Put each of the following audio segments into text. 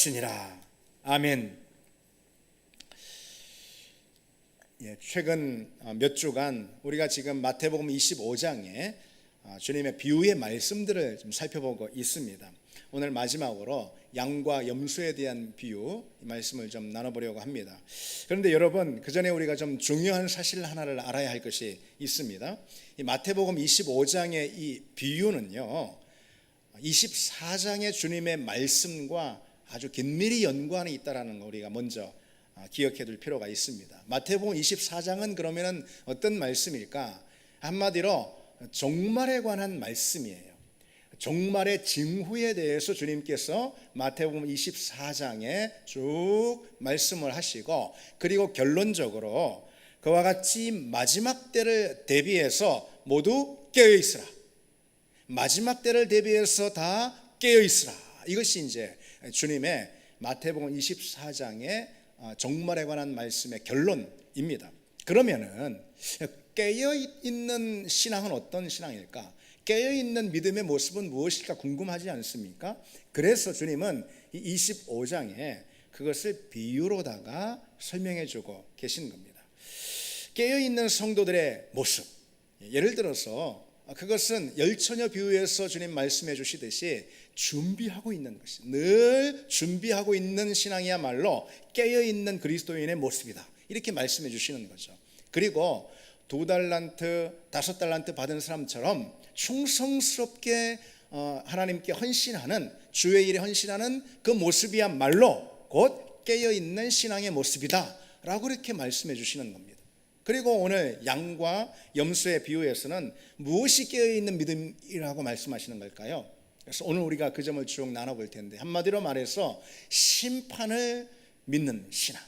것이니라. 아멘. 최근 몇 주간 우리가 지금 마태복음 25장에 주님의 비유의 말씀들을 좀 살펴보고 있습니다. 오늘 마지막으로 양과 염소에 대한 비유 말씀을 좀 나눠보려고 합니다. 그런데 여러분, 그 전에 우리가 좀 중요한 사실 하나를 알아야 할 것이 있습니다. 이 마태복음 25장의 이 비유는요, 24장의 주님의 말씀과 아주 긴밀히 연관이 있다는 거 우리가 먼저 기억해 둘 필요가 있습니다. 마태복음 24장은 그러면 어떤 말씀일까? 한마디로 종말에 관한 말씀이에요. 종말의 징후에 대해서 주님께서 마태복음 24장에 쭉 말씀을 하시고, 그리고 결론적으로 그와 같이 마지막 때를 대비해서 모두 깨어있으라, 마지막 때를 대비해서 다 깨어있으라, 이것이 이제 주님의 마태복음 24장의 종말에 관한 말씀의 결론입니다. 그러면은 깨어있는 신앙은 어떤 신앙일까? 깨어있는 믿음의 모습은 무엇일까 궁금하지 않습니까? 그래서 주님은 이 25장에 그것을 비유로다가 설명해 주고 계신 겁니다. 깨어있는 성도들의 모습, 예를 들어서 그것은 열처녀 비유에서 주님 말씀해 주시듯이 준비하고 있는 것이, 늘 준비하고 있는 신앙이야말로 깨어있는 그리스도인의 모습이다, 이렇게 말씀해 주시는 거죠. 그리고 2달란트, 5달란트 받은 사람처럼 충성스럽게 하나님께 헌신하는, 주의 일에 헌신하는 그 모습이야말로 곧 깨어있는 신앙의 모습이다 라고 이렇게 말씀해 주시는 겁니다. 그리고 오늘 양과 염소의 비유에서는 무엇이 깨어있는 믿음이라고 말씀하시는 걸까요? 그래서 오늘 우리가 그 점을 쭉 나눠볼 텐데, 한마디로 말해서 심판을 믿는 신앙,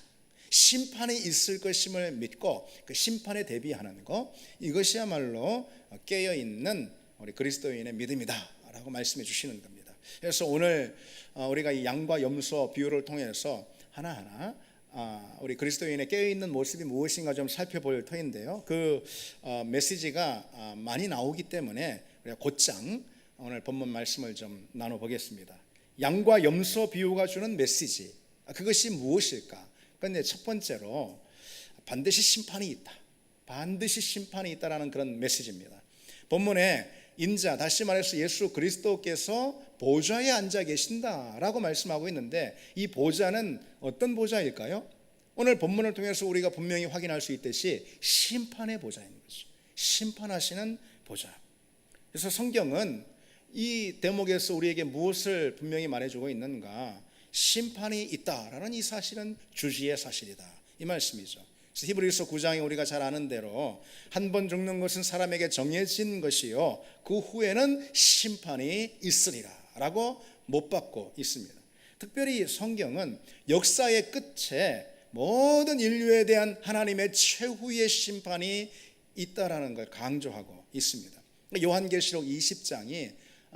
심판이 있을 것임을 믿고 그 심판에 대비하는 것, 이것이야말로 깨어있는 우리 그리스도인의 믿음이다 라고 말씀해 주시는 겁니다. 그래서 오늘 우리가 이 양과 염소 비유를 통해서 하나하나 우리 그리스도인의 깨어있는 모습이 무엇인가 좀 살펴볼 터인데요, 그 메시지가 많이 나오기 때문에 우리가 곧장 오늘 본문 말씀을 좀 나눠보겠습니다. 양과 염소 비유가 주는 메시지, 그것이 무엇일까? 그런데 첫 번째로 반드시 심판이 있다, 반드시 심판이 있다라는 그런 메시지입니다. 본문에 인자, 다시 말해서 예수 그리스도께서 보좌에 앉아 계신다라고 말씀하고 있는데, 이 보좌는 어떤 보좌일까요? 오늘 본문을 통해서 우리가 분명히 확인할 수 있듯이 심판의 보좌인 거죠. 심판하시는 보좌. 그래서 성경은 이 대목에서 우리에게 무엇을 분명히 말해주고 있는가? 심판이 있다라는 이 사실은 주지의 사실이다, 이 말씀이죠. 그래서 히브리서 9장에 우리가 잘 아는 대로 한 번 죽는 것은 사람에게 정해진 것이요 그 후에는 심판이 있으리라 라고 못 받고 있습니다. 특별히 성경은 역사의 끝에 모든 인류에 대한 하나님의 최후의 심판이 있다라는 걸 강조하고 있습니다. 요한계시록 20장이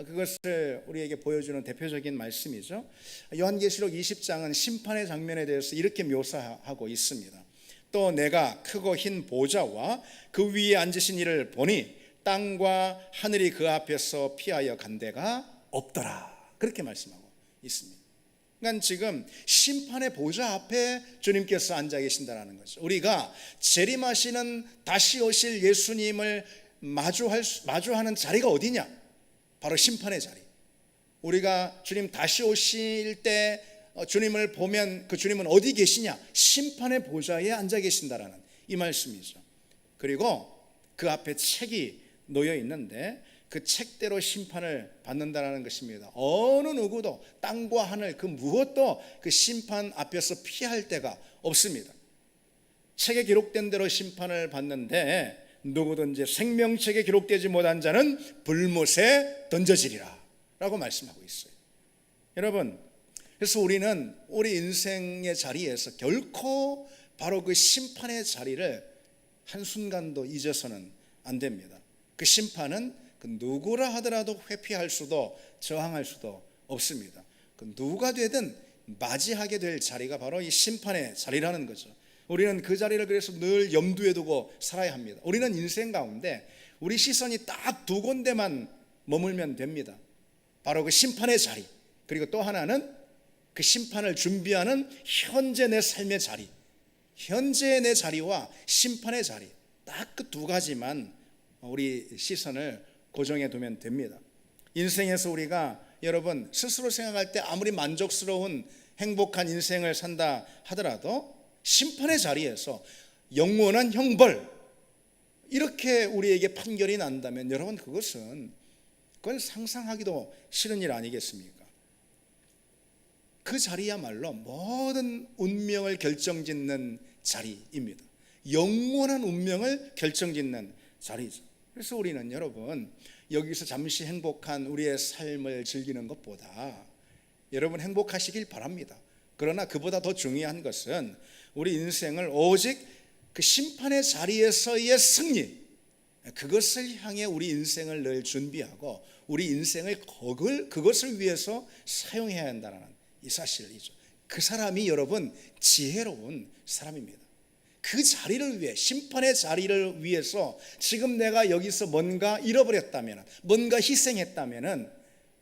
그것을 우리에게 보여주는 대표적인 말씀이죠. 요한계시록 20장은 심판의 장면에 대해서 이렇게 묘사하고 있습니다. 또 내가 크고 흰 보좌와 그 위에 앉으신 이를 보니 땅과 하늘이 그 앞에서 피하여 간 데가 없더라, 그렇게 말씀하고 있습니다. 그러니까 지금 심판의 보좌 앞에 주님께서 앉아 계신다는 거죠. 우리가 재림하시는 다시 오실 예수님을 마주하는 자리가 어디냐? 바로 심판의 자리. 우리가 주님 다시 오실 때 주님을 보면 그 주님은 어디 계시냐? 심판의 보좌에 앉아 계신다라는 이 말씀이죠. 그리고 그 앞에 책이 놓여 있는데 그 책대로 심판을 받는다라는 것입니다. 어느 누구도 땅과 하늘 그 무엇도 그 심판 앞에서 피할 데가 없습니다. 책에 기록된 대로 심판을 받는데 누구든지 생명책에 기록되지 못한 자는 불못에 던져지리라 라고 말씀하고 있어요. 여러분, 그래서 우리는 우리 인생의 자리에서 결코 바로 그 심판의 자리를 한순간도 잊어서는 안 됩니다. 그 심판은 그 누구라 하더라도 회피할 수도 저항할 수도 없습니다. 그 누가 되든 맞이하게 될 자리가 바로 이 심판의 자리라는 거죠. 우리는 그 자리를 그래서 늘 염두에 두고 살아야 합니다. 우리는 인생 가운데 우리 시선이 딱 두 군데만 머물면 됩니다. 바로 그 심판의 자리, 그리고 또 하나는 그 심판을 준비하는 현재 내 삶의 자리, 현재의 내 자리와 심판의 자리, 딱 그 두 가지만 우리 시선을 고정해 두면 됩니다. 인생에서 우리가 여러분 스스로 생각할 때 아무리 만족스러운 행복한 인생을 산다 하더라도 심판의 자리에서 영원한 형벌, 이렇게 우리에게 판결이 난다면 여러분 그건 상상하기도 싫은 일 아니겠습니까? 그 자리야말로 모든 운명을 결정짓는 자리입니다. 영원한 운명을 결정짓는 자리죠. 그래서 우리는 여러분 여기서 잠시 행복한 우리의 삶을 즐기는 것보다 여러분 행복하시길 바랍니다. 그러나 그보다 더 중요한 것은 우리 인생을 오직 그 심판의 자리에서의 승리, 그것을 향해 우리 인생을 늘 준비하고 우리 인생을 그것을 위해서 사용해야 한다는 이 사실이죠. 그 사람이 여러분 지혜로운 사람입니다. 그 자리를 위해, 심판의 자리를 위해서 지금 내가 여기서 뭔가 잃어버렸다면, 뭔가 희생했다면,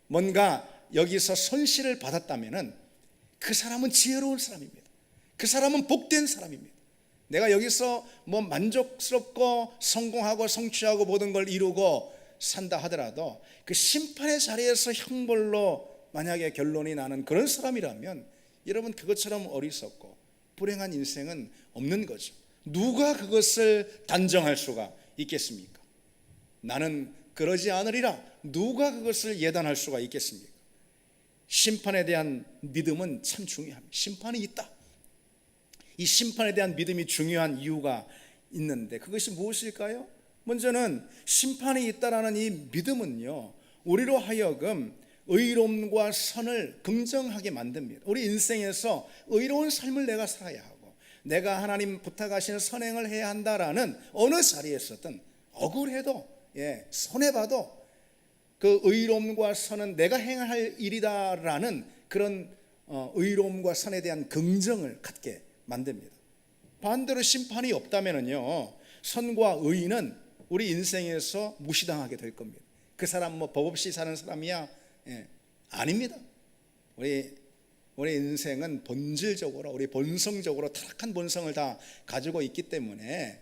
뭔가 여기서 손실을 받았다면 그 사람은 지혜로운 사람입니다. 그 사람은 복된 사람입니다. 내가 여기서 뭐 만족스럽고 성공하고 성취하고 모든 걸 이루고 산다 하더라도 그 심판의 자리에서 형벌로 만약에 결론이 나는 그런 사람이라면 여러분 그것처럼 어리석고 불행한 인생은 없는 거죠. 누가 그것을 단정할 수가 있겠습니까? 나는 그러지 않으리라 누가 그것을 예단할 수가 있겠습니까? 심판에 대한 믿음은 참 중요합니다. 심판이 있다. 이 심판에 대한 믿음이 중요한 이유가 있는데 그것이 무엇일까요? 먼저는 심판이 있다라는 이 믿음은요, 우리로 하여금 의로움과 선을 긍정하게 만듭니다. 우리 인생에서 의로운 삶을 내가 살아야 하고 내가 하나님 부탁하시는 선행을 해야 한다라는 어느 자리에서든 억울해도 손해봐도 그 의로움과 선은 내가 행해야 할 일이다라는 그런 의로움과 선에 대한 긍정을 갖게 만듭니다. 반대로 심판이 없다면요, 선과 의는 우리 인생에서 무시당하게 될 겁니다. 그 사람 뭐 법 없이 사는 사람이야? 아닙니다. 우리 인생은 본질적으로 우리 본성적으로 타락한 본성을 다 가지고 있기 때문에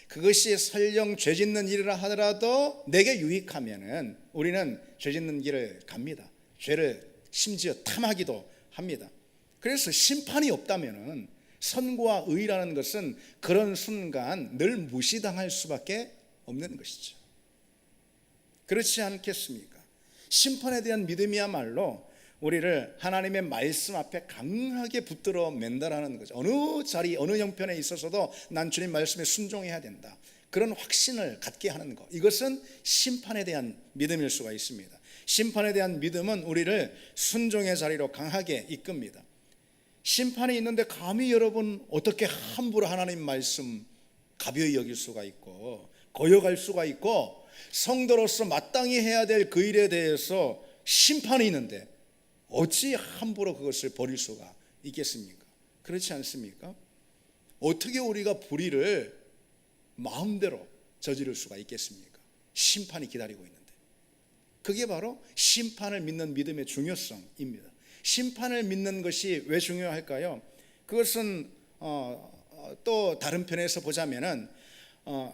그것이 설령 죄 짓는 일이라 하더라도 내게 유익하면은 우리는 죄 짓는 길을 갑니다. 죄를 심지어 탐하기도 합니다. 그래서 심판이 없다면은 선과 의라는 것은 그런 순간 늘 무시당할 수밖에 없는 것이죠. 그렇지 않겠습니까? 심판에 대한 믿음이야말로 우리를 하나님의 말씀 앞에 강하게 붙들어 맨다라는 거죠. 어느 자리 어느 형편에 있어서도 난 주님 말씀에 순종해야 된다, 그런 확신을 갖게 하는 것, 이것은 심판에 대한 믿음일 수가 있습니다. 심판에 대한 믿음은 우리를 순종의 자리로 강하게 이끕니다. 심판이 있는데 감히 여러분 어떻게 함부로 하나님 말씀 가벼이 여길 수가 있고 거역할 수가 있고 성도로서 마땅히 해야 될 그 일에 대해서 심판이 있는데 어찌 함부로 그것을 버릴 수가 있겠습니까? 그렇지 않습니까? 어떻게 우리가 불의를 마음대로 저지를 수가 있겠습니까? 심판이 기다리고 있는데. 그게 바로 심판을 믿는 믿음의 중요성입니다. 심판을 믿는 것이 왜 중요할까요? 그것은 또 다른 편에서 보자면은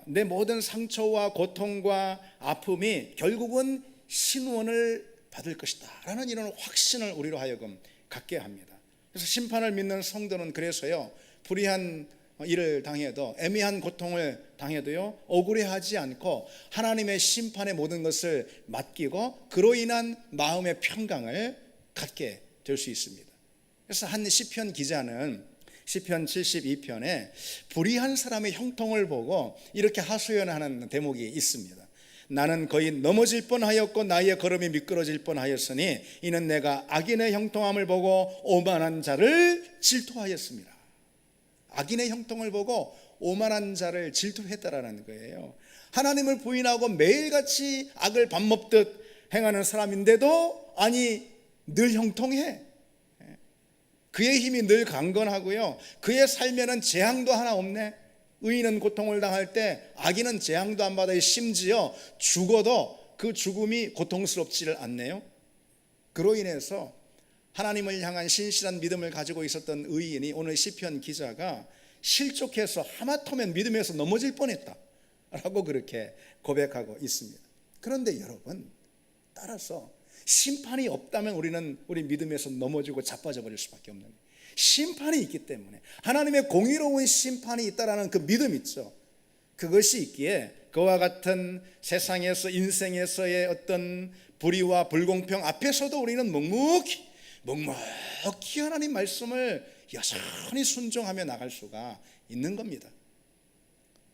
내 모든 상처와 고통과 아픔이 결국은 신원을 받을 것이다 라는 이런 확신을 우리로 하여금 갖게 합니다. 그래서 심판을 믿는 성도는 그래서요, 불의한 일을 당해도 애매한 고통을 당해도요 억울해하지 않고 하나님의 심판의 모든 것을 맡기고 그로 인한 마음의 평강을 갖게 될 수 있습니다. 그래서 한 시편 기자는 시편 72편에 불의한 사람의 형통을 보고 이렇게 하소연하는 대목이 있습니다. 나는 거의 넘어질 뻔하였고 나의 걸음이 미끄러질 뻔하였으니 이는 내가 악인의 형통함을 보고 오만한 자를 질투하였습니다. 악인의 형통을 보고 오만한 자를 질투했다라는 거예요. 하나님을 부인하고 매일같이 악을 밥 먹듯 행하는 사람인데도 아니 늘 형통해. 그의 힘이 늘 강건하고요, 그의 삶에는 재앙도 하나 없네. 의인은 고통을 당할 때 악인은 재앙도 안 받아요. 심지어 죽어도 그 죽음이 고통스럽지를 않네요. 그로 인해서 하나님을 향한 신실한 믿음을 가지고 있었던 의인이 오늘 시편 기자가 실족해서 하마터면 믿음에서 넘어질 뻔했다 라고 그렇게 고백하고 있습니다. 그런데 여러분, 따라서 심판이 없다면 우리는 우리 믿음에서 넘어지고 자빠져 버릴 수밖에 없는 거예요. 심판이 있기 때문에, 하나님의 공의로운 심판이 있다라는 그 믿음 있죠. 그것이 있기에 그와 같은 세상에서, 인생에서의 어떤 불의와 불공평 앞에서도 우리는 묵묵히 하나님 말씀을 여전히 순종하며 나갈 수가 있는 겁니다.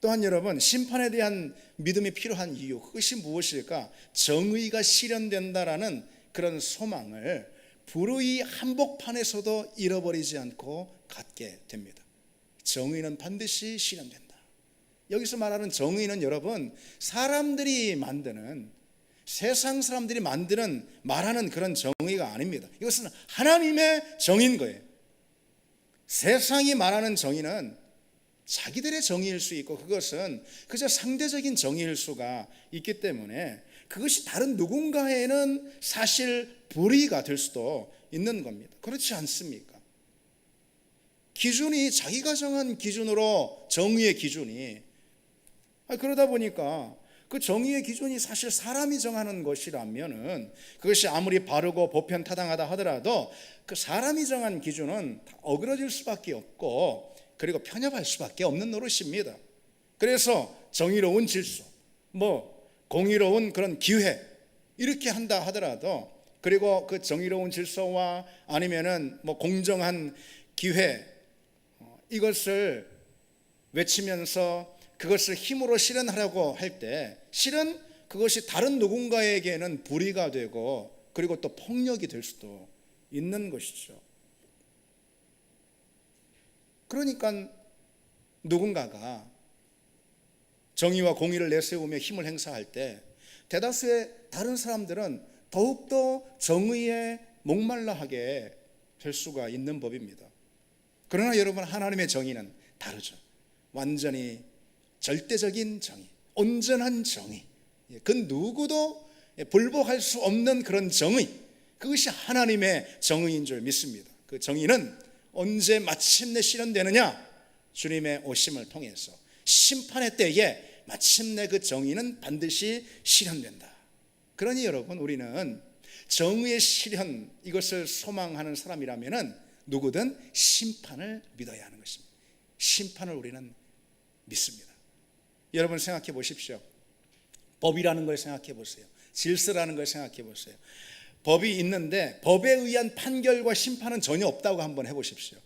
또한 여러분, 심판에 대한 믿음이 필요한 이유, 그것이 무엇일까? 정의가 실현된다라는 그런 소망을 불의 한복판에서도 잃어버리지 않고 갖게 됩니다. 정의는 반드시 실현된다. 여기서 말하는 정의는 여러분, 사람들이 만드는, 세상 사람들이 만드는, 말하는 그런 정의가 아닙니다. 이것은 하나님의 정의인 거예요. 세상이 말하는 정의는 자기들의 정의일 수 있고, 그것은 그저 상대적인 정의일 수가 있기 때문에 그것이 다른 누군가에는 사실 불의가 될 수도 있는 겁니다. 그렇지 않습니까? 기준이 자기가 정한 기준으로, 정의의 기준이, 그러다 보니까 그 정의의 기준이 사실 사람이 정하는 것이라면은 그것이 아무리 바르고 보편타당하다 하더라도 그 사람이 정한 기준은 다 어그러질 수밖에 없고, 그리고 편협할 수밖에 없는 노릇입니다. 그래서 정의로운 질서, 공의로운 그런 기회, 이렇게 한다 하더라도, 그리고 그 정의로운 질서와 아니면은 공정한 기회, 이것을 외치면서 그것을 힘으로 실현하려고 할 때 실은 그것이 다른 누군가에게는 불의가 되고, 그리고 또 폭력이 될 수도 있는 것이죠. 그러니까 누군가가 정의와 공의를 내세우며 힘을 행사할 때 대다수의 다른 사람들은 더욱더 정의에 목말라 하게 될 수가 있는 법입니다. 그러나 여러분, 하나님의 정의는 다르죠. 완전히 절대적인 정의, 온전한 정의, 그 누구도 불복할 수 없는 그런 정의, 그것이 하나님의 정의인 줄 믿습니다. 그 정의는 언제 마침내 실현되느냐? 주님의 오심을 통해서 심판의 때에 마침내 그 정의는 반드시 실현된다. 그러니 여러분, 우리는 정의의 실현, 이것을 소망하는 사람이라면 누구든 심판을 믿어야 하는 것입니다. 심판을 우리는 믿습니다. 여러분 생각해 보십시오. 법이라는 걸 생각해 보세요. 질서라는 걸 생각해 보세요. 법이 있는데 법에 의한 판결과 심판은 전혀 없다고 한번 해보십시오.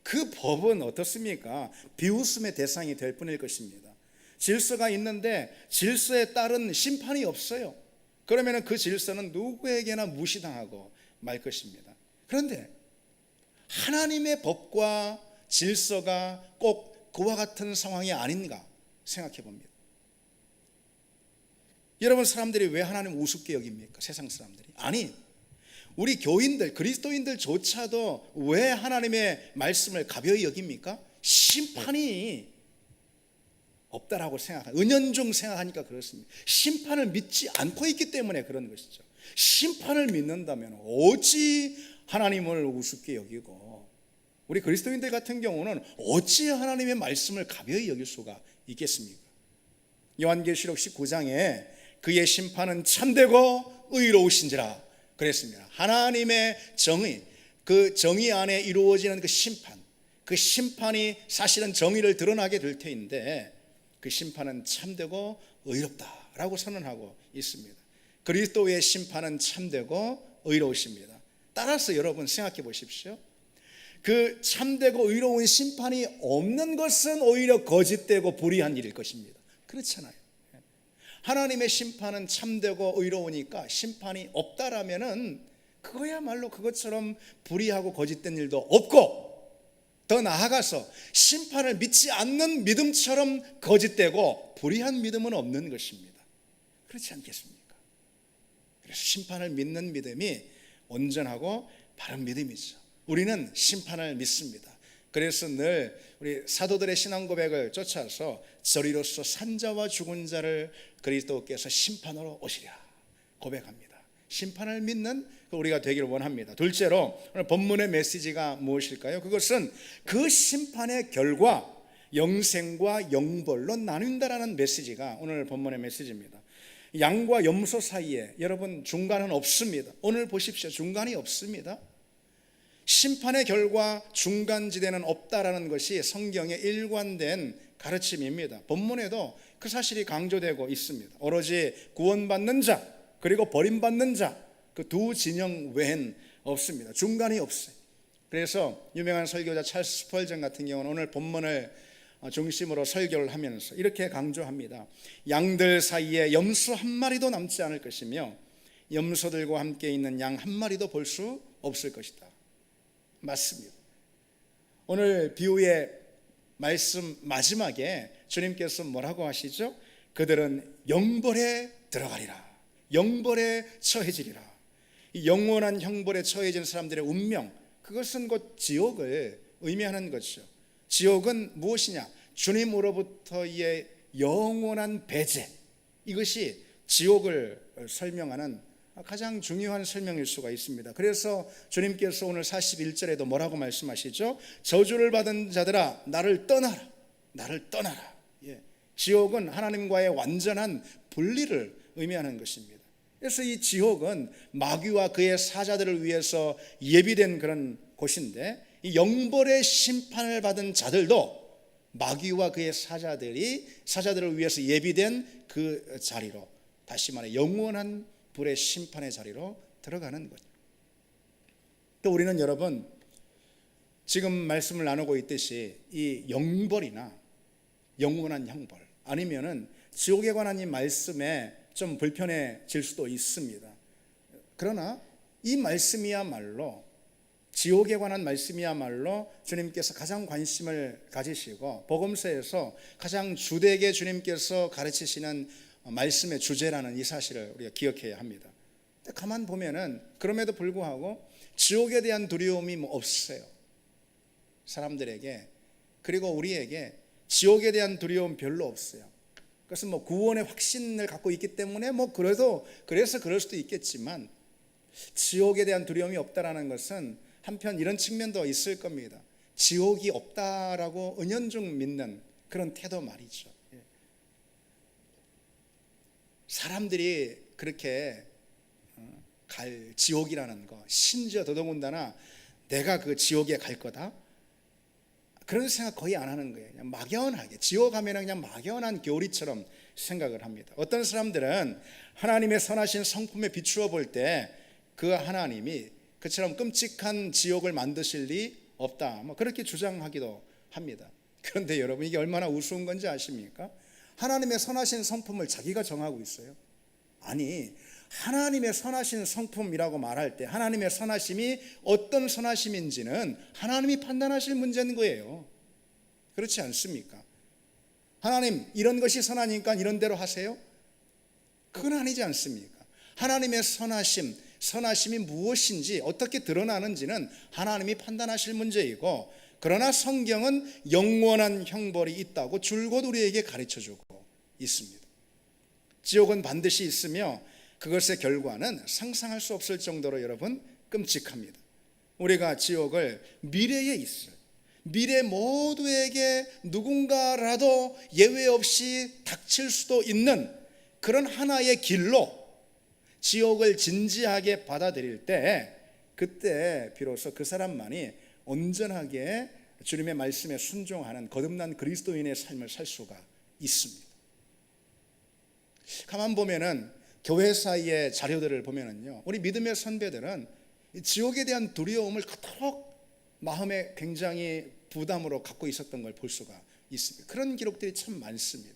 그 법은 어떻습니까? 비웃음의 대상이 될 뿐일 것입니다. 질서가 있는데 질서에 따른 심판이 없어요. 그러면 그 질서는 누구에게나 무시당하고 말 것입니다. 그런데 하나님의 법과 질서가 꼭 그와 같은 상황이 아닌가 생각해 봅니다. 여러분, 사람들이 왜 하나님을 우습게 여깁니까? 세상 사람들이. 아니, 우리 교인들, 그리스도인들조차도 왜 하나님의 말씀을 가벼이 여깁니까? 심판이 없다라고 생각하니까, 은연중 생각하니까 그렇습니다. 심판을 믿지 않고 있기 때문에 그런 것이죠. 심판을 믿는다면 어찌 하나님을 우습게 여기고, 우리 그리스도인들 같은 경우는 어찌 하나님의 말씀을 가벼이 여길 수가 있겠습니까? 요한계시록 19장에 그의 심판은 참되고 의로우신지라 그랬습니다. 하나님의 정의, 그 정의 안에 이루어지는 그 심판이 사실은 정의를 드러나게 될 터인데, 그 심판은 참되고 의롭다라고 선언하고 있습니다. 그리스도의 심판은 참되고 의로우십니다. 따라서 여러분 생각해 보십시오. 그 참되고 의로운 심판이 없는 것은 오히려 거짓되고 불의한 일일 것입니다. 그렇잖아요. 하나님의 심판은 참되고 의로우니까 심판이 없다라면은 그거야말로 그것처럼 불의하고 거짓된 일도 없고, 더 나아가서 심판을 믿지 않는 믿음처럼 거짓되고 불의한 믿음은 없는 것입니다. 그렇지 않겠습니까? 그래서 심판을 믿는 믿음이 온전하고 바른 믿음이죠. 우리는 심판을 믿습니다. 그래서 늘 우리 사도들의 신앙 고백을 쫓아서 저리로서 산 자와 죽은 자를 그리스도께서 심판하러 오시랴 고백합니다. 심판을 믿는 우리가 되기를 원합니다. 둘째로 오늘 본문의 메시지가 무엇일까요? 그것은 그 심판의 결과 영생과 영벌로 나뉜다라는 메시지가 오늘 본문의 메시지입니다. 양과 염소 사이에 여러분 중간은 없습니다. 오늘 보십시오. 중간이 없습니다. 심판의 결과 중간지대는 없다라는 것이 성경의 일관된 가르침입니다. 본문에도 그 사실이 강조되고 있습니다. 오로지 구원받는 자 그리고 버림받는 자 그 두 진영 외엔 없습니다. 중간이 없어요. 그래서 유명한 설교자 찰스 스펄전 같은 경우는 오늘 본문을 중심으로 설교를 하면서 이렇게 강조합니다. 양들 사이에 염소 한 마리도 남지 않을 것이며 염소들과 함께 있는 양 한 마리도 볼 수 없을 것이다. 맞습니다. 오늘 비유의 말씀 마지막에 주님께서 뭐라고 하시죠? 그들은 영벌에 들어가리라. 영벌에 처해지리라. 이 영원한 형벌에 처해진 사람들의 운명, 그것은 곧 지옥을 의미하는 것이죠. 지옥은 무엇이냐? 주님으로부터의 영원한 배제, 이것이 지옥을 설명하는 가장 중요한 설명일 수가 있습니다. 그래서 주님께서 오늘 41절에도 뭐라고 말씀하시죠? 저주를 받은 자들아 나를 떠나라. 나를 떠나라. 지옥은 하나님과의 완전한 분리를 의미하는 것입니다. 그래서 이 지옥은 마귀와 그의 사자들을 위해서 예비된 그런 곳인데, 이 영벌의 심판을 받은 자들도 마귀와 그의 사자들을 위해서 예비된 그 자리로, 다시 말해 영원한 불의 심판의 자리로 들어가는 거죠. 또 우리는 여러분 지금 말씀을 나누고 있듯이 이 영벌이나 영원한 형벌 아니면은 지옥에 관한 이 말씀에 좀 불편해질 수도 있습니다. 그러나 이 말씀이야말로, 지옥에 관한 말씀이야말로 주님께서 가장 관심을 가지시고 복음서에서 가장 주되게 주님께서 가르치시는 말씀의 주제라는 이 사실을 우리가 기억해야 합니다. 가만 보면은 그럼에도 불구하고 지옥에 대한 두려움이 없어요. 사람들에게, 그리고 우리에게 지옥에 대한 두려움 별로 없어요. 그것은 구원의 확신을 갖고 있기 때문에 그래서 그럴 수도 있겠지만, 지옥에 대한 두려움이 없다라는 것은 한편 이런 측면도 있을 겁니다. 지옥이 없다라고 은연중 믿는 그런 태도 말이죠. 사람들이 그렇게 갈 지옥이라는 거, 심지어 더더군다나 내가 그 지옥에 갈 거다, 그런 생각 거의 안 하는 거예요. 그냥 막연하게 지옥 하면 그냥 막연한 교리처럼 생각을 합니다. 어떤 사람들은 하나님의 선하신 성품에 비추어 볼 때 그 하나님이 그처럼 끔찍한 지옥을 만드실 리 없다, 그렇게 주장하기도 합니다. 그런데 여러분, 이게 얼마나 우스운 건지 아십니까? 하나님의 선하신 성품을 자기가 정하고 있어요. 아니, 하나님의 선하신 성품이라고 말할 때 하나님의 선하심이 어떤 선하심인지는 하나님이 판단하실 문제인 거예요. 그렇지 않습니까? 하나님, 이런 것이 선하니까 이런 대로 하세요? 그건 아니지 않습니까? 하나님의 선하심이 무엇인지 어떻게 드러나는지는 하나님이 판단하실 문제이고, 그러나 성경은 영원한 형벌이 있다고 줄곧 우리에게 가르쳐주고 있습니다. 지옥은 반드시 있으며 그것의 결과는 상상할 수 없을 정도로 여러분 끔찍합니다. 우리가 지옥을 미래에 있어요. 미래 모두에게 누군가라도 예외 없이 닥칠 수도 있는 그런 하나의 길로 지옥을 진지하게 받아들일 때, 그때 비로소 그 사람만이 온전하게 주님의 말씀에 순종하는 거듭난 그리스도인의 삶을 살 수가 있습니다. 가만 보면은 교회 사이의 자료들을 보면은요, 우리 믿음의 선배들은 지옥에 대한 두려움을 그토록 마음에 굉장히 부담으로 갖고 있었던 걸 볼 수가 있습니다. 그런 기록들이 참 많습니다.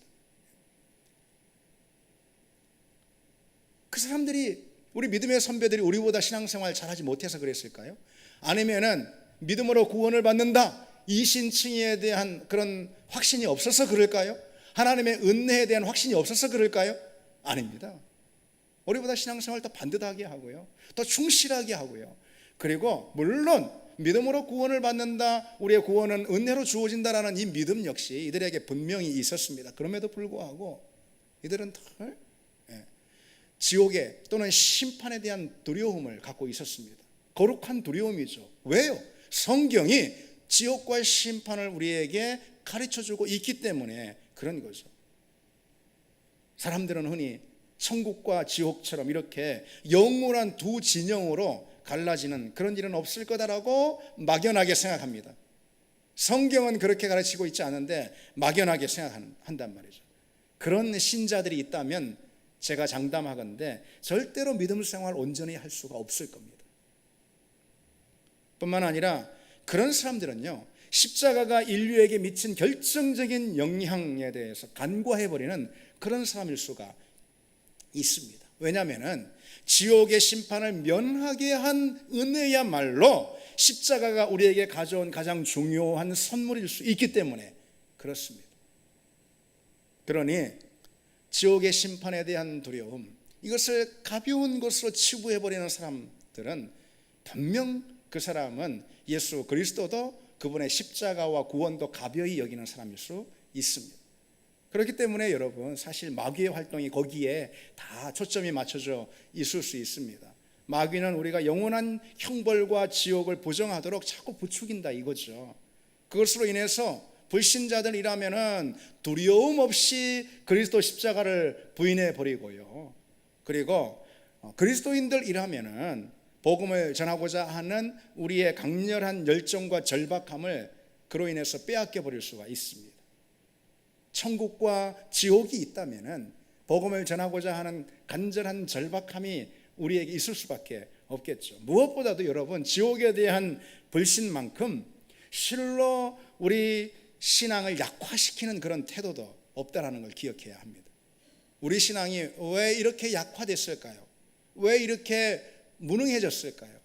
그 사람들이, 우리 믿음의 선배들이 우리보다 신앙생활 잘하지 못해서 그랬을까요? 아니면은 믿음으로 구원을 받는다, 이신칭의에 대한 그런 확신이 없어서 그럴까요? 하나님의 은혜에 대한 확신이 없어서 그럴까요? 아닙니다. 우리보다 신앙생활 더 반듯하게 하고요, 더 충실하게 하고요, 그리고 물론 믿음으로 구원을 받는다, 우리의 구원은 은혜로 주어진다라는 이 믿음 역시 이들에게 분명히 있었습니다. 그럼에도 불구하고 이들은 덜 지옥에 또는 심판에 대한 두려움을 갖고 있었습니다. 거룩한 두려움이죠. 왜요? 성경이 지옥과 심판을 우리에게 가르쳐주고 있기 때문에 그런 거죠. 사람들은 흔히 천국과 지옥처럼 이렇게 영원한 두 진영으로 갈라지는 그런 일은 없을 거다라고 막연하게 생각합니다. 성경은 그렇게 가르치고 있지 않은데 막연하게 생각한단 말이죠. 그런 신자들이 있다면 제가 장담하건대 절대로 믿음 생활 온전히 할 수가 없을 겁니다. 뿐만 아니라 그런 사람들은요, 십자가가 인류에게 미친 결정적인 영향에 대해서 간과해버리는 그런 사람일 수가 있습니다. 왜냐하면 지옥의 심판을 면하게 한 은혜야말로 십자가가 우리에게 가져온 가장 중요한 선물일 수 있기 때문에 그렇습니다. 그러니 지옥의 심판에 대한 두려움, 이것을 가벼운 것으로 치부해버리는 사람들은 분명 그 사람은 예수 그리스도도 그분의 십자가와 구원도 가벼이 여기는 사람일 수 있습니다. 그렇기 때문에 여러분, 사실 마귀의 활동이 거기에 다 초점이 맞춰져 있을 수 있습니다. 마귀는 우리가 영원한 형벌과 지옥을 부정하도록 자꾸 부추긴다 이거죠. 그것으로 인해서 불신자들이라면은 두려움 없이 그리스도 십자가를 부인해 버리고요. 그리고 그리스도인들이라면은 복음을 전하고자 하는 우리의 강렬한 열정과 절박함을 그로 인해서 빼앗겨 버릴 수가 있습니다. 천국과 지옥이 있다면은 복음을 전하고자 하는 간절한 절박함이 우리에게 있을 수밖에 없겠죠. 무엇보다도 여러분, 지옥에 대한 불신만큼 실로 우리 신앙을 약화시키는 그런 태도도 없다라는 걸 기억해야 합니다. 우리 신앙이 왜 이렇게 약화됐을까요? 왜 이렇게 무능해졌을까요?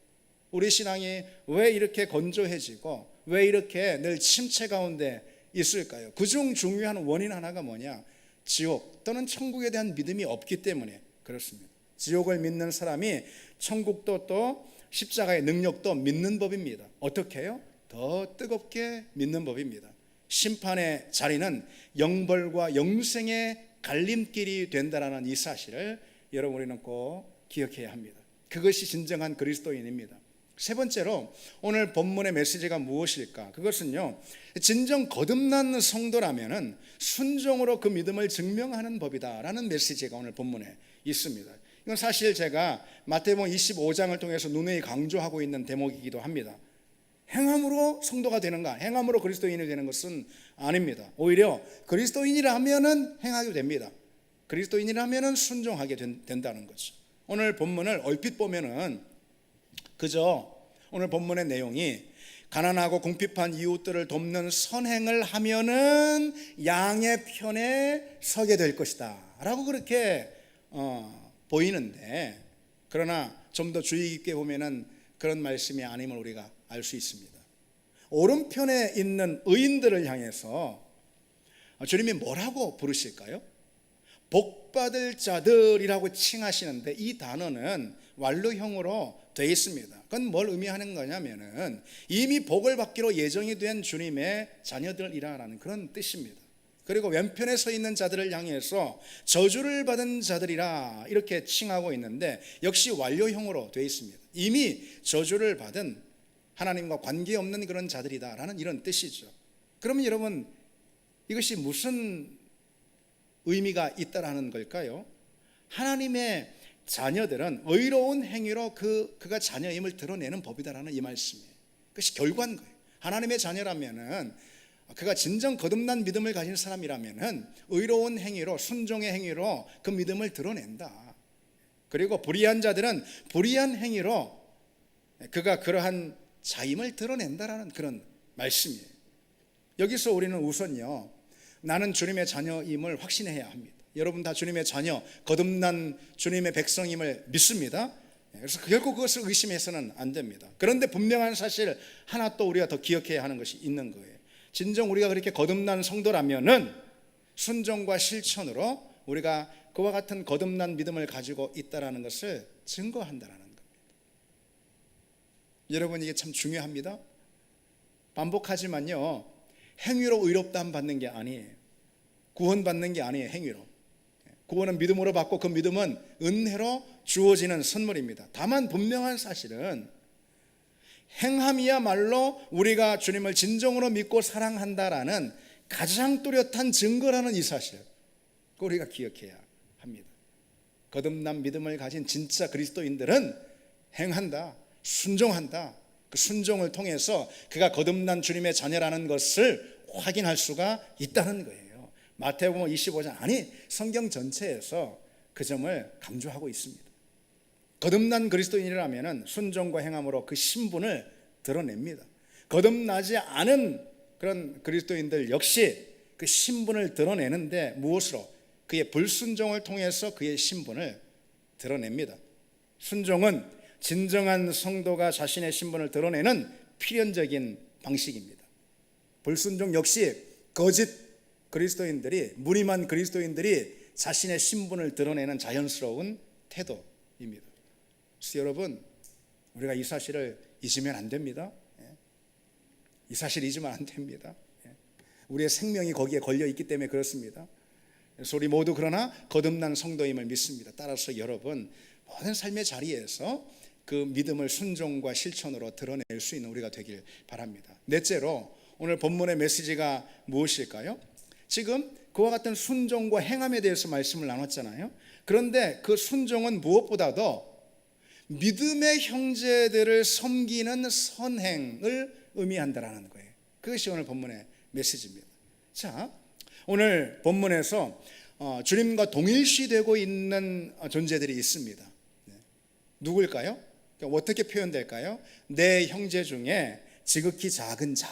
우리 신앙이 왜 이렇게 건조해지고 왜 이렇게 늘 침체 가운데 있을까요? 그중 중요한 원인 하나가 뭐냐? 지옥 또는 천국에 대한 믿음이 없기 때문에 그렇습니다. 지옥을 믿는 사람이 천국도 또 십자가의 능력도 믿는 법입니다. 어떻게 해요? 더 뜨겁게 믿는 법입니다. 심판의 자리는 영벌과 영생의 갈림길이 된다라는 이 사실을 여러분, 우리는 꼭 기억해야 합니다. 그것이 진정한 그리스도인입니다. 세 번째로 오늘 본문의 메시지가 무엇일까? 그것은요, 진정 거듭난 성도라면은 순종으로 그 믿음을 증명하는 법이다라는 메시지가 오늘 본문에 있습니다. 이건 사실 제가 마태복음 25장을 통해서 누누이 강조하고 있는 대목이기도 합니다. 행함으로 성도가 되는가? 행함으로 그리스도인이 되는 것은 아닙니다. 오히려 그리스도인이라면은 행하게 됩니다. 그리스도인이라면은 순종하게 된다는 거죠. 오늘 본문을 얼핏 보면은 그저 오늘 본문의 내용이 가난하고 궁핍한 이웃들을 돕는 선행을 하면은 양의 편에 서게 될 것이다 라고 그렇게 보이는데, 그러나 좀 더 주의 깊게 보면은 그런 말씀이 아님을 우리가 알 수 있습니다. 오른편에 있는 의인들을 향해서 주님이 뭐라고 부르실까요? 복받을 자들이라고 칭하시는데 이 단어는 완료형으로 되어 있습니다. 그건 뭘 의미하는 거냐면은 이미 복을 받기로 예정이 된 주님의 자녀들이라는 그런 뜻입니다. 그리고 왼편에 서 있는 자들을 향해서 저주를 받은 자들이라 이렇게 칭하고 있는데 역시 완료형으로 되어 있습니다. 이미 저주를 받은 하나님과 관계없는 그런 자들이다라는 이런 뜻이죠. 그러면 여러분, 이것이 무슨 의미가 있다라는 걸까요? 하나님의 자녀들은 의로운 행위로 그가 자녀임을 드러내는 법이다라는 이 말씀이에요. 그것이 결과인 거예요. 하나님의 자녀라면은, 그가 진정 거듭난 믿음을 가진 사람이라면은 의로운 행위로, 순종의 행위로 그 믿음을 드러낸다. 그리고 불의한 자들은 불의한 행위로 그가 그러한 자임을 드러낸다라는 그런 말씀이에요. 여기서 우리는 우선요, 나는 주님의 자녀임을 확신해야 합니다. 여러분 다 주님의 자녀, 거듭난 주님의 백성임을 믿습니다. 그래서 결코 그것을 의심해서는 안 됩니다. 그런데 분명한 사실 하나 또 우리가 더 기억해야 하는 것이 있는 거예요. 진정 우리가 그렇게 거듭난 성도라면은 순종과 실천으로 우리가 그와 같은 거듭난 믿음을 가지고 있다라는 것을 증거한다라는 겁니다. 여러분, 이게 참 중요합니다. 반복하지만요, 행위로 의롭다함 받는 게 아니에요. 구원받는 게 아니에요. 행위로. 구원은 믿음으로 받고 그 믿음은 은혜로 주어지는 선물입니다. 다만 분명한 사실은 행함이야말로 우리가 주님을 진정으로 믿고 사랑한다라는 가장 뚜렷한 증거라는 이 사실, 그걸 우리가 기억해야 합니다. 거듭난 믿음을 가진 진짜 그리스도인들은 행한다, 순종한다. 그 순종을 통해서 그가 거듭난 주님의 자녀라는 것을 확인할 수가 있다는 거예요. 마태복음 25장, 아니 성경 전체에서 그 점을 강조하고 있습니다. 거듭난 그리스도인이라면 순종과 행함으로 그 신분을 드러냅니다. 거듭나지 않은 그런 그리스도인들 역시 그 신분을 드러내는데 무엇으로? 그의 불순종을 통해서 그의 신분을 드러냅니다. 순종은 진정한 성도가 자신의 신분을 드러내는 필연적인 방식입니다. 불순종 역시 거짓 그리스도인들이, 무림한 그리스도인들이 자신의 신분을 드러내는 자연스러운 태도입니다. 그래서 여러분, 우리가 이 사실을 잊으면 안 됩니다. 이 사실 잊으면 안 됩니다. 우리의 생명이 거기에 걸려 있기 때문에 그렇습니다. 그래서 우리 모두 그러나 거듭난 성도임을 믿습니다. 따라서 여러분, 모든 삶의 자리에서 그 믿음을 순종과 실천으로 드러낼 수 있는 우리가 되길 바랍니다. 넷째로 오늘 본문의 메시지가 무엇일까요? 지금 그와 같은 순종과 행함에 대해서 말씀을 나눴잖아요. 그런데 그 순종은 무엇보다도 믿음의 형제들을 섬기는 선행을 의미한다라는 거예요. 그것이 오늘 본문의 메시지입니다. 자, 오늘 본문에서 주님과 동일시되고 있는 존재들이 있습니다. 누구일까요? 어떻게 표현될까요? 내 형제 중에 지극히 작은 자.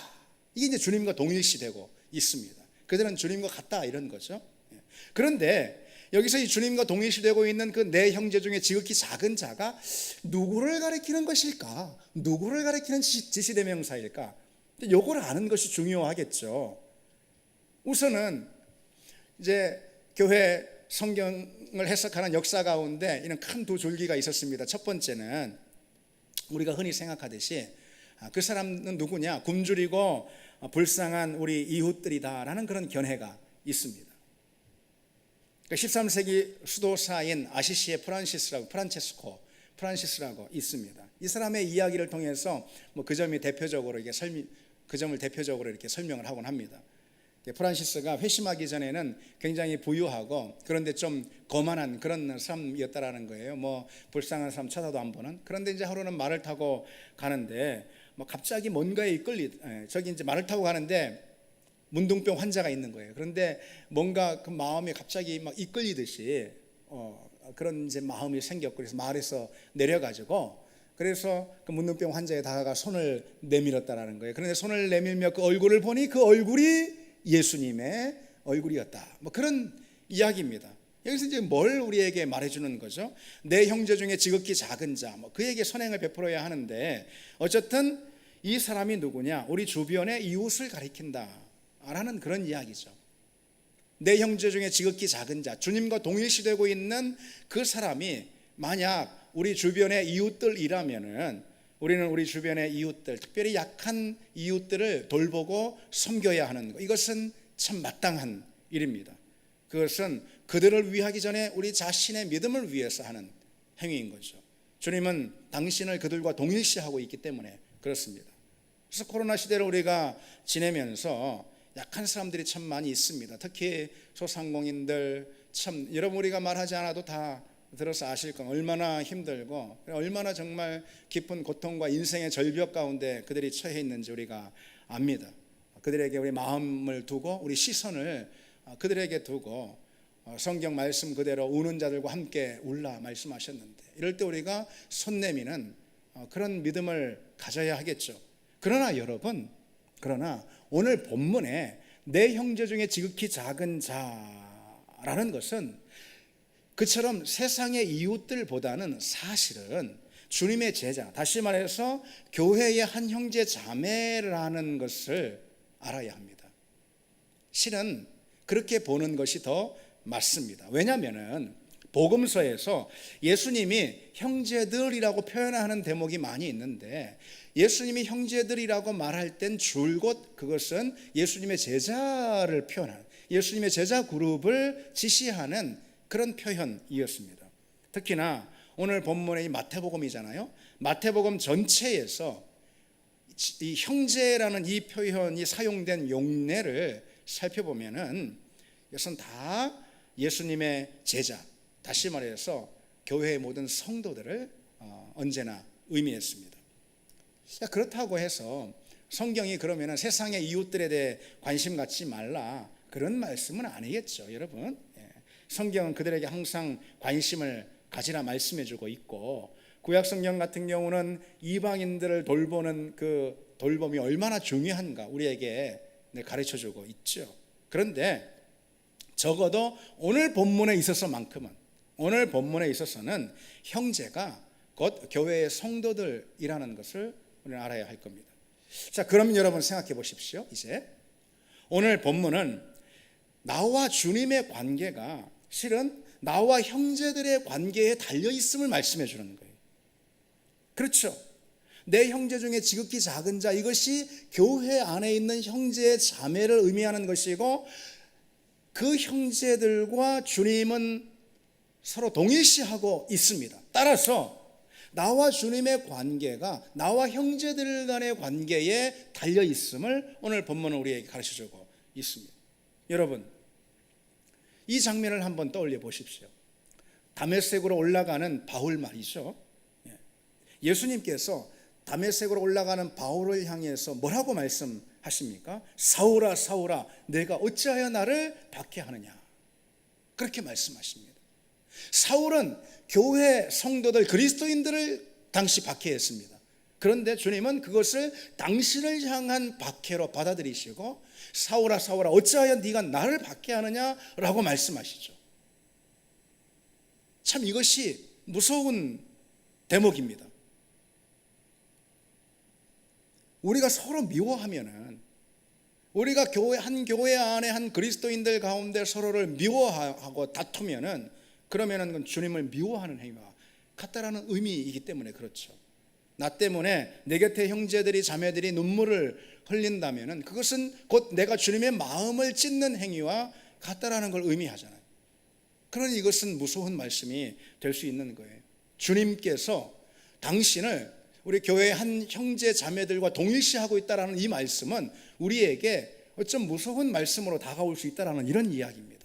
이게 이제 주님과 동일시되고 있습니다. 그들은 주님과 같다 이런 거죠. 그런데 여기서 이 주님과 동일시되고 있는 그 내 형제 중에 지극히 작은 자가 누구를 가리키는 것일까? 누구를 가리키는 지시대명사일까? 요걸 아는 것이 중요하겠죠. 우선은 이제 교회 성경을 해석하는 역사 가운데 이런 큰 두 줄기가 있었습니다. 첫 번째는 우리가 흔히 생각하듯이 그 사람은 누구냐? 굶주리고 불쌍한 우리 이웃들이다라는 그런 견해가 있습니다. 13세기 수도사인 아시시의 프란치스라고 있습니다. 이 사람의 이야기를 통해서 그 점을 대표적으로 이렇게 설명을 하곤 합니다. 프란시스가 회심하기 전에는 굉장히 부유하고 그런데 좀 거만한 그런 사람이었다라는 거예요. 불쌍한 사람 쳐다도 안 보는. 그런데 이제 하루는 말을 타고 가는데 갑자기 뭔가에 저기 이제 말을 타고 가는데 문둥병 환자가 있는 거예요. 그런데 뭔가 그 마음이 갑자기 막 이끌리듯이 그런 이제 마음이 생겼고, 그래서 마을에서 내려가지고 그래서 그 문둥병 환자에 다가가 손을 내밀었다라는 거예요. 그런데 손을 내밀며 그 얼굴을 보니 그 얼굴이 예수님의 얼굴이었다. 그런 이야기입니다. 여기서 이제 뭘 우리에게 말해주는 거죠? 내 형제 중에 지극히 작은 자, 그에게 선행을 베풀어야 하는데 어쨌든 이 사람이 누구냐? 우리 주변의 이웃을 가리킨다라는 그런 이야기죠. 내 형제 중에 지극히 작은 자, 주님과 동일시되고 있는 그 사람이 만약 우리 주변의 이웃들이라면은 우리는 우리 주변의 이웃들, 특별히 약한 이웃들을 돌보고 섬겨야 하는 것, 이것은 참 마땅한 일입니다. 그것은 그들을 위하기 전에 우리 자신의 믿음을 위해서 하는 행위인 거죠. 주님은 당신을 그들과 동일시하고 있기 때문에 그렇습니다. 그래서 코로나 시대를 우리가 지내면서 약한 사람들이 참 많이 있습니다. 특히 소상공인들, 참 여러분 우리가 말하지 않아도 다 들어서 아실 겁니다. 얼마나 힘들고 얼마나 정말 깊은 고통과 인생의 절벽 가운데 그들이 처해 있는지 우리가 압니다. 그들에게 우리 마음을 두고 우리 시선을 그들에게 두고 성경 말씀 그대로 우는 자들과 함께 울라 말씀하셨는데, 이럴 때 우리가 손 내미는 그런 믿음을 가져야 하겠죠. 그러나 여러분, 오늘 본문에 내 형제 중에 지극히 작은 자라는 것은 그처럼 세상의 이웃들보다는 사실은 주님의 제자, 다시 말해서 교회의 한 형제 자매라는 것을 알아야 합니다. 실은 그렇게 보는 것이 더 맞습니다. 왜냐하면 복음서에서 예수님이 형제들이라고 표현하는 대목이 많이 있는데, 예수님이 형제들이라고 말할 땐 줄곧 그것은 예수님의 제자를 표현하는, 예수님의 제자 그룹을 지시하는 그런 표현이었습니다. 특히나 오늘 본문의 이 마태복음이잖아요. 마태복음 전체에서 이 형제라는 이 표현이 사용된 용례를 살펴보면은 이것은 다 예수님의 제자, 다시 말해서 교회의 모든 성도들을 언제나 의미했습니다. 그렇다고 해서 성경이 그러면은 세상의 이웃들에 대해 관심 갖지 말라, 그런 말씀은 아니겠죠, 여러분. 성경은 그들에게 항상 관심을 가지라 말씀해주고 있고, 구약 성경 같은 경우는 이방인들을 돌보는 그 돌봄이 얼마나 중요한가 우리에게 가르쳐주고 있죠. 그런데 적어도 오늘 본문에 있어서만큼은, 오늘 본문에 있어서는 형제가 곧 교회의 성도들이라는 것을 우리는 알아야 할 겁니다. 자, 그럼 여러분 생각해 보십시오. 이제 오늘 본문은 나와 주님의 관계가 실은 나와 형제들의 관계에 달려 있음을 말씀해 주는 거예요. 그렇죠? 내 형제 중에 지극히 작은 자, 이것이 교회 안에 있는 형제 자매를 의미하는 것이고, 그 형제들과 주님은 서로 동일시하고 있습니다. 따라서 나와 주님의 관계가 나와 형제들 간의 관계에 달려 있음을 오늘 본문은 우리에게 가르쳐주고 있습니다. 여러분, 이 장면을 한번 떠올려 보십시오. 다메섹으로 올라가는 바울 말이죠. 예수님께서 다메섹으로 올라가는 바울을 향해서 뭐라고 말씀하십니까? 사울아 사울아, 내가 어찌하여 나를 박해하느냐, 그렇게 말씀하십니다. 사울은 교회 성도들, 그리스도인들을 당시 박해했습니다. 그런데 주님은 그것을 당신을 향한 박해로 받아들이시고, 사울아 사울아 어찌하여 네가 나를 박해하느냐라고 말씀하시죠. 참 이것이 무서운 대목입니다. 우리가 서로 미워하면은, 우리가 한 교회 안에 한 그리스도인들 가운데 서로를 미워하고 다투면은, 그러면은 그건 주님을 미워하는 행위와 같다라는 의미이기 때문에 그렇죠. 나 때문에 내 곁에 형제들이 자매들이 눈물을 흘린다면은 그것은 곧 내가 주님의 마음을 찢는 행위와 같다라는 걸 의미하잖아요. 그러니 이것은 무서운 말씀이 될 수 있는 거예요. 주님께서 당신을 우리 교회의 한 형제 자매들과 동일시하고 있다라는 이 말씀은 우리에게 어쩜 무서운 말씀으로 다가올 수 있다라는 이런 이야기입니다.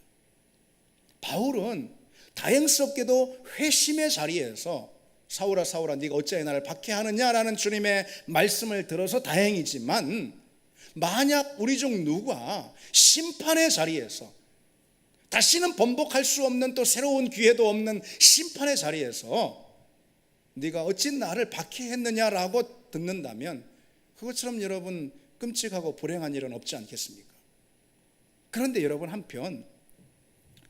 바울은 다행스럽게도 회심의 자리에서 사울아 사울아 네가 어찌하여 나를 박해하느냐라는 주님의 말씀을 들어서 다행이지만, 만약 우리 중 누가 심판의 자리에서, 다시는 번복할 수 없는 또 새로운 기회도 없는 심판의 자리에서 네가 어찌 나를 박해했느냐라고 듣는다면, 그것처럼 여러분 끔찍하고 불행한 일은 없지 않겠습니까? 그런데 여러분, 한편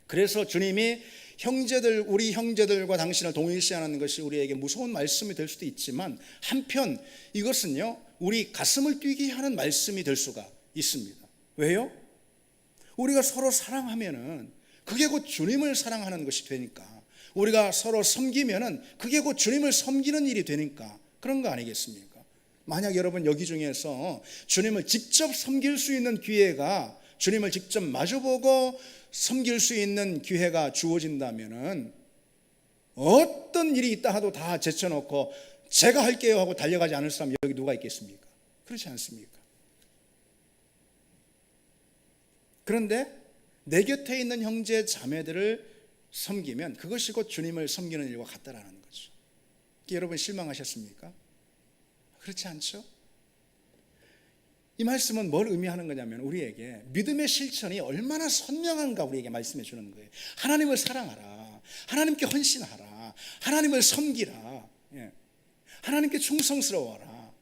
그래서 주님이 우리 형제들과 당신을 동일시하는 것이 우리에게 무서운 말씀이 될 수도 있지만, 한편 이것은요 우리 가슴을 뛰게 하는 말씀이 될 수가 있습니다. 왜요? 우리가 서로 사랑하면은 그게 곧 주님을 사랑하는 것이 되니까, 우리가 서로 섬기면은 그게 곧 주님을 섬기는 일이 되니까 그런 거 아니겠습니까? 만약 여러분 여기 중에서 주님을 직접 섬길 수 있는 기회가, 주님을 직접 마주보고 섬길 수 있는 기회가 주어진다면은 어떤 일이 있다 하도 다 제쳐놓고 제가 할게요 하고 달려가지 않을 사람 여기 누가 있겠습니까? 그렇지 않습니까? 그런데 내 곁에 있는 형제 자매들을 섬기면 그것이 곧 주님을 섬기는 일과 같다라는 거죠. 여러분 실망하셨습니까? 그렇지 않죠? 이 말씀은 뭘 의미하는 거냐면, 우리에게 믿음의 실천이 얼마나 선명한가 우리에게 말씀해 주는 거예요. 하나님을 사랑하라, 하나님께 헌신하라, 하나님을 섬기라, 하나님께 충성스러워하라.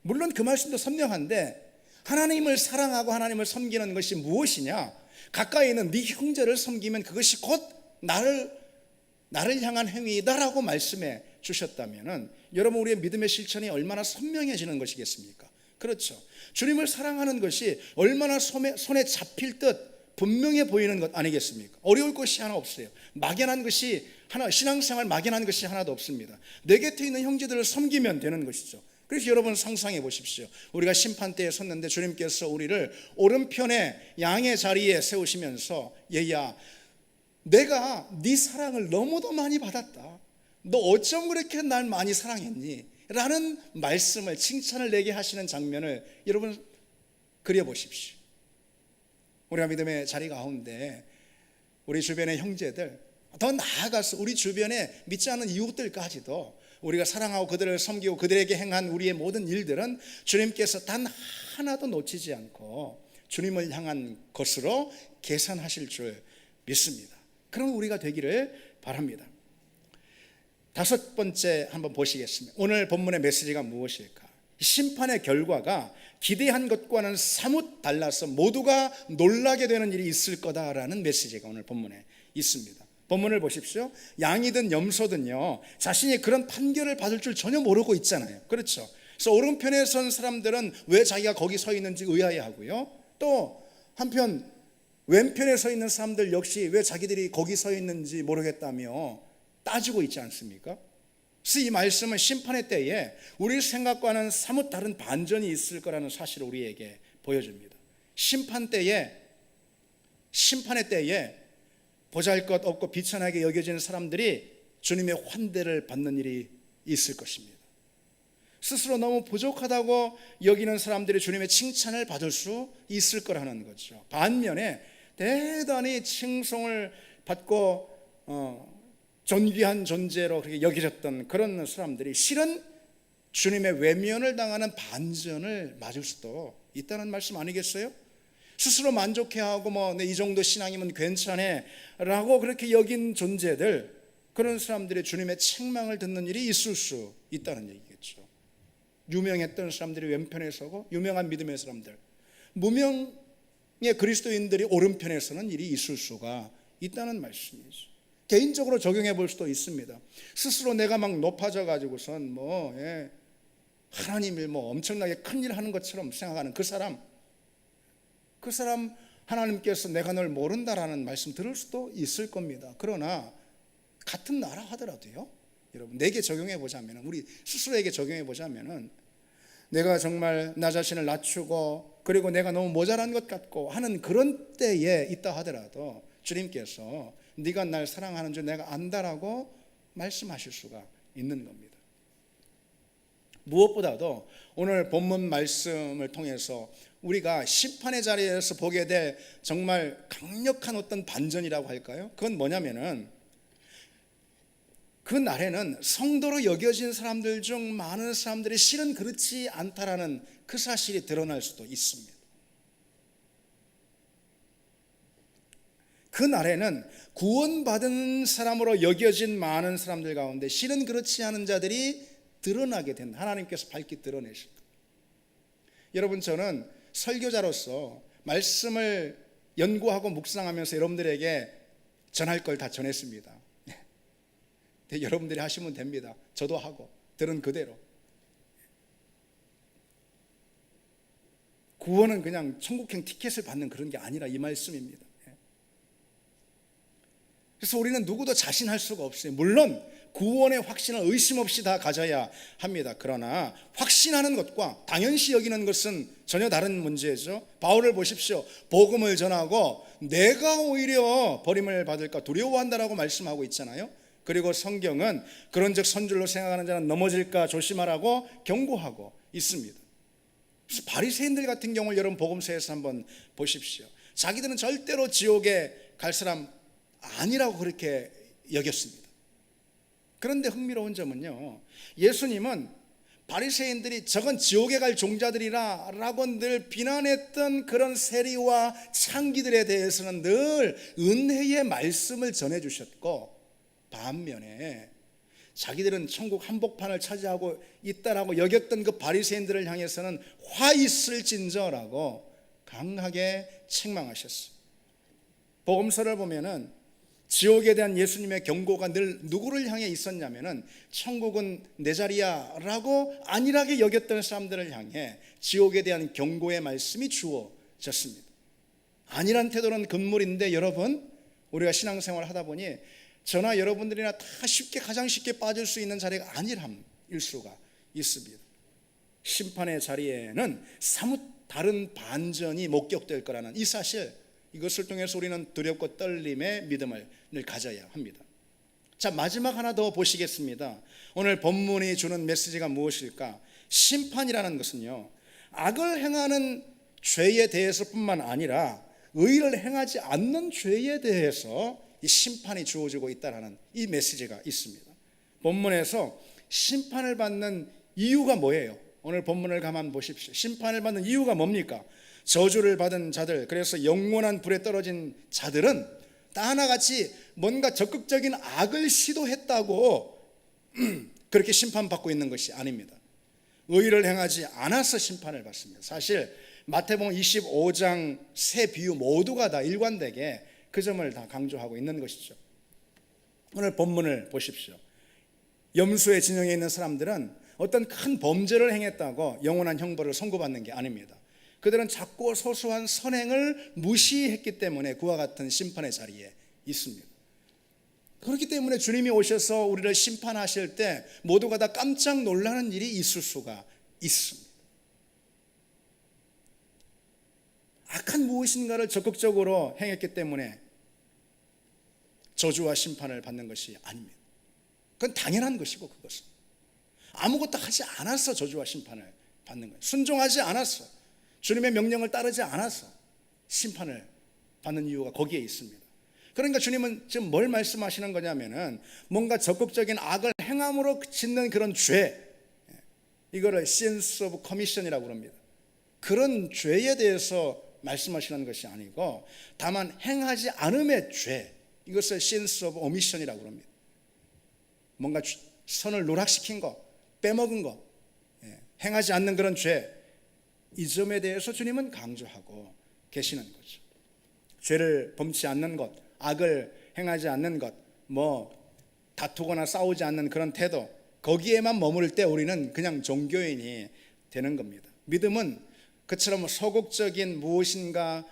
물론 그 말씀도 선명한데, 하나님을 사랑하고 하나님을 섬기는 것이 무엇이냐? 가까이 있는 네 형제를 섬기면 그것이 곧 나를 향한 행위다라고 말씀해 주셨다면은, 여러분 우리의 믿음의 실천이 얼마나 선명해지는 것이겠습니까? 그렇죠. 주님을 사랑하는 것이 얼마나 손에 잡힐 듯 분명해 보이는 것 아니겠습니까? 어려울 것이 하나 없어요. 막연한 것이 하나, 신앙생활 막연한 것이 하나도 없습니다. 내 곁에 있는 형제들을 섬기면 되는 것이죠. 그래서 여러분 상상해 보십시오. 우리가 심판대에 섰는데 주님께서 우리를 오른편에 양의 자리에 세우시면서, 얘야 내가 네 사랑을 너무도 많이 받았다. 너 어쩜 그렇게 날 많이 사랑했니? 라는 말씀을, 칭찬을 내게 하시는 장면을 여러분 그려보십시오. 우리가 믿음의 자리 가운데 우리 주변의 형제들, 더 나아가서 우리 주변에 믿지 않는 이웃들까지도 우리가 사랑하고 그들을 섬기고 그들에게 행한 우리의 모든 일들은 주님께서 단 하나도 놓치지 않고 주님을 향한 것으로 계산하실 줄 믿습니다. 그럼 우리가 되기를 바랍니다. 다섯 번째 한번 보시겠습니다. 오늘 본문의 메시지가 무엇일까? 심판의 결과가 기대한 것과는 사뭇 달라서 모두가 놀라게 되는 일이 있을 거다라는 메시지가 오늘 본문에 있습니다. 본문을 보십시오. 양이든 염소든요, 자신이 그런 판결을 받을 줄 전혀 모르고 있잖아요. 그렇죠? 그래서 오른편에 선 사람들은 왜 자기가 거기 서 있는지 의아해하고요, 또 한편 왼편에 서 있는 사람들 역시 왜 자기들이 거기 서 있는지 모르겠다며 따지고 있지 않습니까? 그래서 이 말씀은 심판의 때에 우리 생각과는 사뭇 다른 반전이 있을 거라는 사실을 우리에게 보여줍니다. 심판의 때에 보잘것없고 비천하게 여겨지는 사람들이 주님의 환대를 받는 일이 있을 것입니다. 스스로 너무 부족하다고 여기는 사람들이 주님의 칭찬을 받을 수 있을 거라는 거죠. 반면에 대단히 칭송을 받고 존귀한 존재로 그렇게 여겨졌던 그런 사람들이 실은 주님의 외면을 당하는 반전을 맞을 수도 있다는 말씀 아니겠어요? 스스로 만족해하고 이 정도 신앙이면 괜찮아 라고 그렇게 여긴 존재들, 그런 사람들이 주님의 책망을 듣는 일이 있을 수 있다는 얘기겠죠. 유명했던 사람들이 왼편에 서고 유명한 믿음의 사람들, 무명의 그리스도인들이 오른편에 서는 일이 있을 수가 있다는 말씀이죠. 개인적으로 적용해 볼 수도 있습니다. 스스로 내가 막 높아져 가지고선 하나님이 엄청나게 큰일 하는 것처럼 생각하는 그 사람 하나님께서 내가 널 모른다라는 말씀 들을 수도 있을 겁니다. 그러나 같은 나라 하더라도요, 여러분 내게 적용해 보자면, 우리 스스로에게 적용해 보자면은, 내가 정말 나 자신을 낮추고 그리고 내가 너무 모자란 것 같고 하는 그런 때에 있다 하더라도 주님께서 네가 날 사랑하는 줄 내가 안다라고 말씀하실 수가 있는 겁니다. 무엇보다도 오늘 본문 말씀을 통해서 우리가 심판의 자리에서 보게 될 정말 강력한 어떤 반전이라고 할까요? 그건 뭐냐면은, 그 날에는 성도로 여겨진 사람들 중 많은 사람들이 실은 그렇지 않다라는 그 사실이 드러날 수도 있습니다. 그 날에는 구원받은 사람으로 여겨진 많은 사람들 가운데 실은 그렇지 않은 자들이 드러나게 된다. 하나님께서 밝히 드러내실 겁니다. 여러분, 저는 설교자로서 말씀을 연구하고 묵상하면서 여러분들에게 전할 걸 다 전했습니다. 여러분들이 하시면 됩니다. 저도 하고 들은 그대로. 구원은 그냥 천국행 티켓을 받는 그런 게 아니라 이 말씀입니다. 그래서 우리는 누구도 자신할 수가 없어요. 물론 구원의 확신은 의심 없이 다 가져야 합니다. 그러나 확신하는 것과 당연시 여기는 것은 전혀 다른 문제죠. 바울을 보십시오. 복음을 전하고 내가 오히려 버림을 받을까 두려워한다라고 말씀하고 있잖아요. 그리고 성경은 그런즉 선줄로 생각하는 자는 넘어질까 조심하라고 경고하고 있습니다. 그래서 바리새인들 같은 경우를 여러분 복음서에서 한번 보십시오. 자기들은 절대로 지옥에 갈 사람 아니라고 그렇게 여겼습니다. 그런데 흥미로운 점은요, 예수님은 바리새인들이 저건 지옥에 갈 종자들이라 라고 늘 비난했던 그런 세리와 창기들에 대해서는 늘 은혜의 말씀을 전해주셨고, 반면에 자기들은 천국 한복판을 차지하고 있다라고 여겼던 그 바리새인들을 향해서는 화 있을진저라고 강하게 책망하셨어요. 복음서를 보면은 지옥에 대한 예수님의 경고가 늘 누구를 향해 있었냐면은, 천국은 내 자리야 라고 안일하게 여겼던 사람들을 향해 지옥에 대한 경고의 말씀이 주어졌습니다. 안일한 태도는 금물인데, 여러분 우리가 신앙생활을 하다 보니 저나 여러분들이나 다 가장 쉽게 빠질 수 있는 자리가 안일함일 수가 있습니다. 심판의 자리에는 사뭇 다른 반전이 목격될 거라는 이 사실, 이것을 통해서 우리는 두렵고 떨림의 믿음을 늘 가져야 합니다. 자, 마지막 하나 더 보시겠습니다. 오늘 본문이 주는 메시지가 무엇일까? 심판이라는 것은요, 악을 행하는 죄에 대해서뿐만 아니라 의를 행하지 않는 죄에 대해서 이 심판이 주어지고 있다는 이 메시지가 있습니다. 본문에서 심판을 받는 이유가 뭐예요? 오늘 본문을 가만 보십시오. 심판을 받는 이유가 뭡니까? 저주를 받은 자들, 그래서 영원한 불에 떨어진 자들은 다 하나같이 뭔가 적극적인 악을 시도했다고 그렇게 심판받고 있는 것이 아닙니다. 의를 행하지 않아서 심판을 받습니다. 사실 마태복음 25장 세 비유 모두가 다 일관되게 그 점을 다 강조하고 있는 것이죠. 오늘 본문을 보십시오. 염소의 진영에 있는 사람들은 어떤 큰 범죄를 행했다고 영원한 형벌을 선고받는 게 아닙니다. 그들은 작고 소소한 선행을 무시했기 때문에 그와 같은 심판의 자리에 있습니다. 그렇기 때문에 주님이 오셔서 우리를 심판하실 때 모두가 다 깜짝 놀라는 일이 있을 수가 있습니다. 악한 무엇인가를 적극적으로 행했기 때문에 저주와 심판을 받는 것이 아닙니다. 그건 당연한 것이고, 그것은 아무것도 하지 않아서 저주와 심판을 받는 거예요. 순종하지 않아서, 주님의 명령을 따르지 않아서 심판을 받는 이유가 거기에 있습니다. 그러니까 주님은 지금 뭘 말씀하시는 거냐면은 뭔가 적극적인 악을 행함으로 짓는 그런 죄, 이거를 sense of commission이라고 합니다. 그런 죄에 대해서 말씀하시는 것이 아니고 다만 행하지 않음의 죄, 이것을 sense of omission이라고 합니다. 뭔가 선을 누락시킨 거, 빼먹은 거, 행하지 않는 그런 죄, 이 점에 대해서 주님은 강조하고 계시는 거죠. 죄를 범치 않는 것, 악을 행하지 않는 것, 다투거나 싸우지 않는 그런 태도, 거기에만 머무를 때 우리는 그냥 종교인이 되는 겁니다. 믿음은 그처럼 소극적인 무엇인가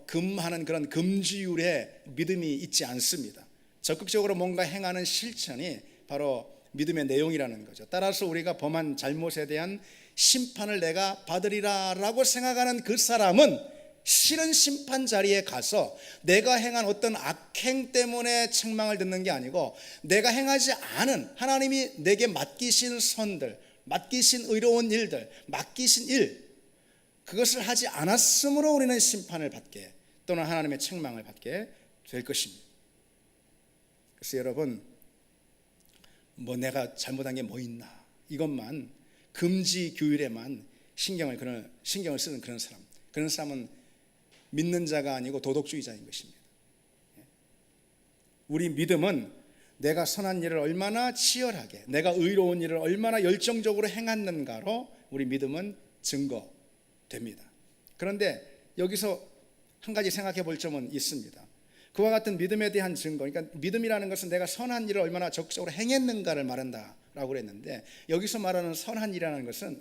금하는 그런 금지율의 믿음이 있지 않습니다. 적극적으로 뭔가 행하는 실천이 바로 믿음의 내용이라는 거죠. 따라서 우리가 범한 잘못에 대한 심판을 내가 받으리라 라고 생각하는 그 사람은 실은 심판 자리에 가서 내가 행한 어떤 악행 때문에 책망을 듣는 게 아니고 내가 행하지 않은 하나님이 내게 맡기신 선들, 맡기신 의로운 일들, 맡기신 일, 그것을 하지 않았으므로 우리는 심판을 받게 또는 하나님의 책망을 받게 될 것입니다. 그래서 여러분, 내가 잘못한 게 뭐 있나, 이것만 금지 규율에만 신경을 쓰는 그런 사람은 믿는 자가 아니고 도덕주의자인 것입니다. 우리 믿음은 내가 선한 일을 얼마나 치열하게, 내가 의로운 일을 얼마나 열정적으로 행했는가로 우리 믿음은 증거됩니다. 그런데 여기서 한 가지 생각해 볼 점은 있습니다. 그와 같은 믿음에 대한 증거, 그러니까 믿음이라는 것은 내가 선한 일을 얼마나 적극적으로 행했는가를 말한다라고 그랬는데, 여기서 말하는 선한 일이라는 것은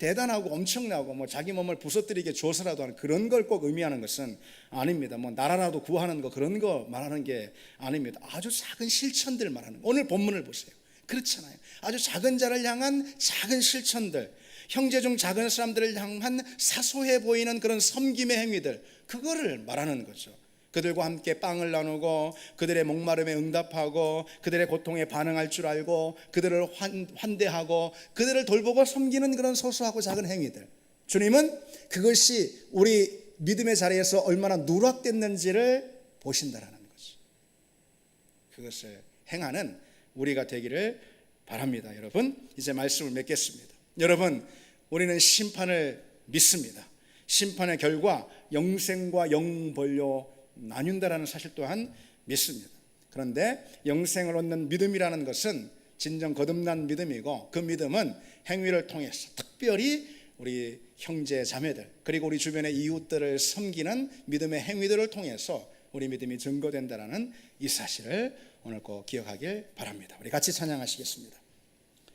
대단하고 엄청나고 자기 몸을 부서뜨리게 줘서라도 하는 그런 걸 꼭 의미하는 것은 아닙니다. 나라라도 구하는 거, 그런 거 말하는 게 아닙니다. 아주 작은 실천들 말하는 거. 오늘 본문을 보세요. 그렇잖아요. 아주 작은 자를 향한 작은 실천들, 형제 중 작은 사람들을 향한 사소해 보이는 그런 섬김의 행위들, 그거를 말하는 거죠. 그들과 함께 빵을 나누고 그들의 목마름에 응답하고 그들의 고통에 반응할 줄 알고 그들을 환대하고 그들을 돌보고 섬기는 그런 소소하고 작은 행위들, 주님은 그것이 우리 믿음의 자리에서 얼마나 누락됐는지를 보신다라는 거죠. 그것을 행하는 우리가 되기를 바랍니다. 여러분, 이제 말씀을 맺겠습니다. 여러분, 우리는 심판을 믿습니다. 심판의 결과 영생과 영벌로 나뉜다라는 사실 또한 믿습니다. 그런데 영생을 얻는 믿음이라는 것은 진정 거듭난 믿음이고, 그 믿음은 행위를 통해서 특별히 우리 형제 자매들 그리고 우리 주변의 이웃들을 섬기는 믿음의 행위들을 통해서 우리 믿음이 증거된다라는 이 사실을 오늘 꼭 기억하길 바랍니다. 우리 같이 찬양하시겠습니다.